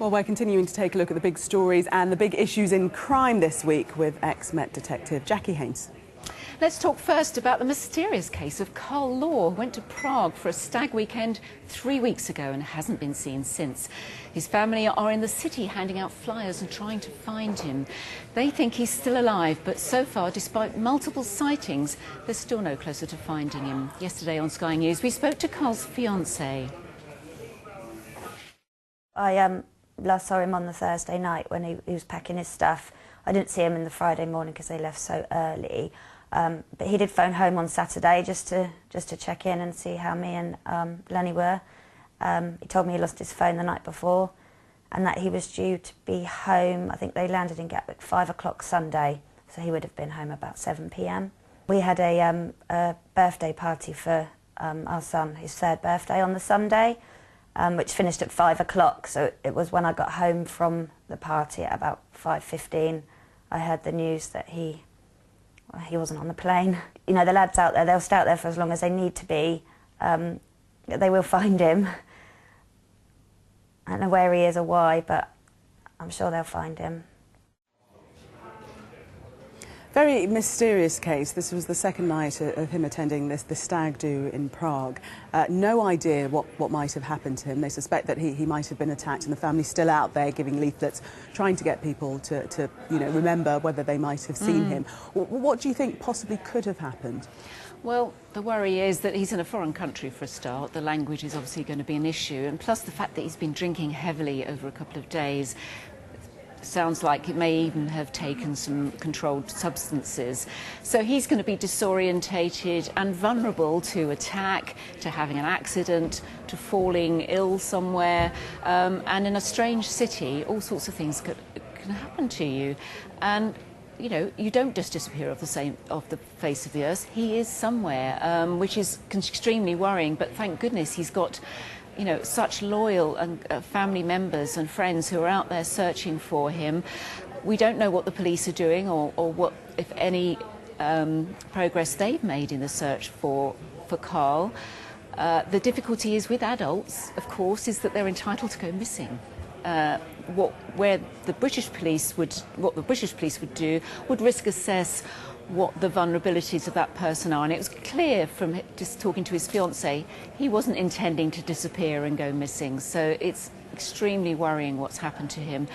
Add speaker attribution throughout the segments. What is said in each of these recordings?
Speaker 1: Well, we're continuing to take a look at the big stories and the big issues in crime this week with ex-Met detective Jackie Haynes.
Speaker 2: Let's talk first about the mysterious case of Carl Law, who went to Prague for a stag weekend 3 weeks ago and hasn't been seen since. His family are in the city handing out flyers and trying to find him. They think he's still alive, but so far, despite multiple sightings, they're still no closer to finding him. Yesterday on Sky News, we spoke to Carl's fiancée.
Speaker 3: I last saw him on the Thursday night when he was packing his stuff. I didn't see him in the Friday morning because they left so early. But he did phone home on Saturday just to check in and see how me and Lenny were. He told me he lost his phone the night before and that he was due to be home. I think they landed in Gatwick 5 o'clock Sunday, so he would have been home about 7 p.m. We had a birthday party for our son, his 3rd birthday on the Sunday, which finished at 5 o'clock. So it was when I got home from the party at about 5:15, I heard the news that he wasn't on the plane. You know, the lads out there, they'll stay out there for as long as they need to be. They will find him. I don't know where he is or why, but I'm sure they'll find him.
Speaker 1: Very mysterious case. This was the second night of him attending the stag do in Prague. No idea what might have happened to him. They suspect that he might have been attacked, and the family's still out there giving leaflets, trying to get people to remember whether they might have seen him. What do you think possibly could have happened?
Speaker 2: Well, the worry is that he's in a foreign country for a start. The language is obviously going to be an issue, and plus the fact that he's been drinking heavily over a couple of days. Sounds like it may even have taken some controlled substances. So he's going to be disorientated and vulnerable to attack, to having an accident, to falling ill somewhere. And in a strange city, all sorts of things can happen to you. And you know, you don't just disappear off the face of the earth. He is somewhere, which is extremely worrying. But thank goodness he's got, you know, such loyal and family members and friends who are out there searching for him. We don't know what the police are doing or what, if any, progress they've made in the search for Carl. The difficulty is with adults, of course, is that they're entitled to go missing. What the British police would do would risk assess what the vulnerabilities of that person are, and it was clear from just talking to his fiancée he wasn't intending to disappear and go missing. So it's extremely worrying what's happened to him,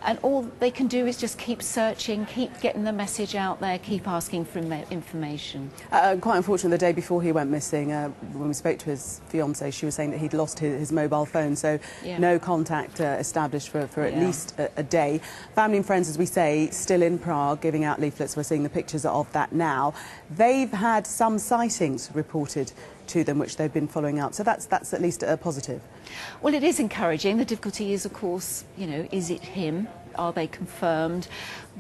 Speaker 2: and all they can do is just keep searching, keep getting the message out there, keep asking for information.
Speaker 1: Quite unfortunately, the day before he went missing, when we spoke to his fiancée, she was saying that he'd lost his mobile phone, so no contact established for at least a day. Family and friends, as we say, still in Prague giving out leaflets. We're seeing the pictures of that now. They've had some sightings reported to them, which they've been following up. So that's at least a positive.
Speaker 2: Well, it is encouraging. The difficulty is, of course, you know, is it him? Are they confirmed?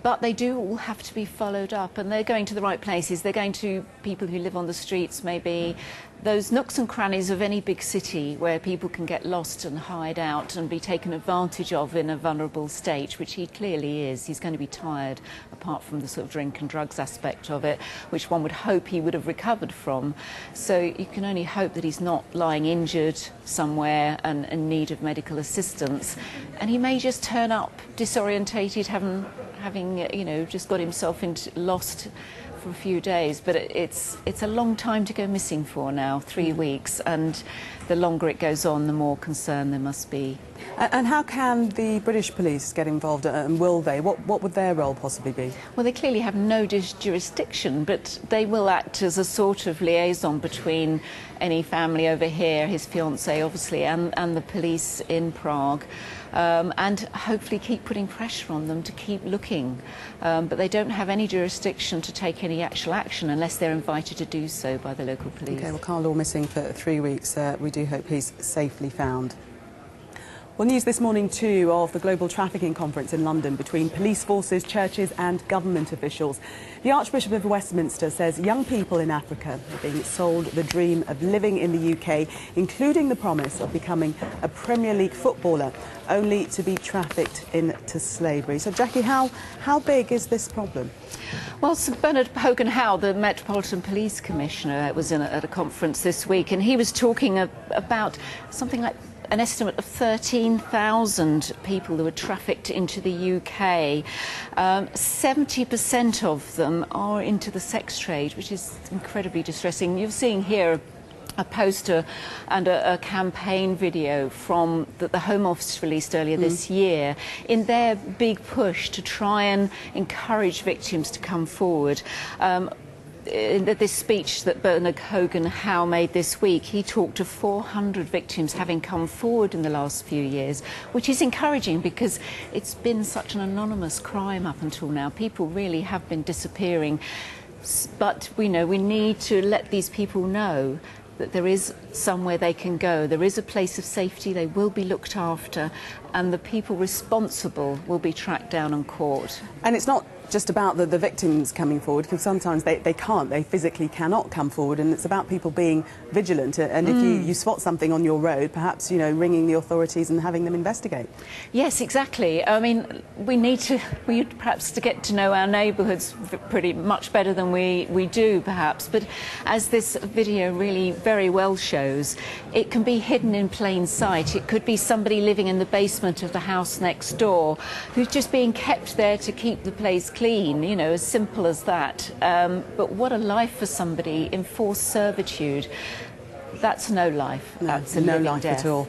Speaker 2: But they do all have to be followed up, and they're going to the right places. They're going to people who live on the streets, maybe those nooks and crannies of any big city where people can get lost and hide out and be taken advantage of in a vulnerable state, which he clearly is. He's going to be tired, apart from the sort of drink and drugs aspect of it, which one would hope he would have recovered from. So you can only hope that he's not lying injured somewhere and in need of medical assistance. And he may just turn up disorientated, having you know, just got himself lost for a few days. But it's a long time to go missing for now, 3 weeks, and the longer it goes on, the more concern there must be.
Speaker 1: And how can the British police get involved, and will they? What would their role possibly be?
Speaker 2: Well, they clearly have no jurisdiction, but they will act as a sort of liaison between any family over here, his fiancée obviously, and the police in Prague. And hopefully keep putting pressure on them to keep looking. But they don't have any jurisdiction to take any actual action unless they're invited to do so by the local police.
Speaker 1: OK, well, Carl Law missing for 3 weeks. We do hope he's safely found. Well, news this morning too of the global trafficking conference in London between police forces, churches and government officials. The Archbishop of Westminster says young people in Africa are being sold the dream of living in the UK, including the promise of becoming a Premier League footballer, only to be trafficked into slavery. So, Jackie, how big is this problem?
Speaker 2: Well, Sir Bernard Hogan-Howe, the Metropolitan Police Commissioner, was at a conference this week, and he was talking about something like an estimate of 13,000 people who were trafficked into the UK. 70% of them are into the sex trade, which is incredibly distressing. You're seeing here a poster and a campaign video from that the Home Office released earlier this year in their big push to try and encourage victims to come forward. In this speech that Bernard Hogan-Howe made this week, he talked to 400 victims having come forward in the last few years, which is encouraging because it's been such an anonymous crime up until now. People really have been disappearing. But we know we need to let these people know that there is somewhere they can go. There is a place of safety. They will be looked after, and the people responsible will be tracked down and caught.
Speaker 1: And it's not just about the victims coming forward, because sometimes they can't, they physically cannot come forward, and it's about people being vigilant. And if you spot something on your road, perhaps, you know, ringing the authorities and having them investigate.
Speaker 2: Yes, exactly. I mean, we need perhaps to get to know our neighbourhoods pretty much better than we do, perhaps. But as this video really very well shows, it can be hidden in plain sight. It could be somebody living in the basement of the house next door who's just being kept there to keep the place clean, you know, as simple as that. But what a life for somebody in forced servitude. That's no life. That's a living death.
Speaker 1: No life at all.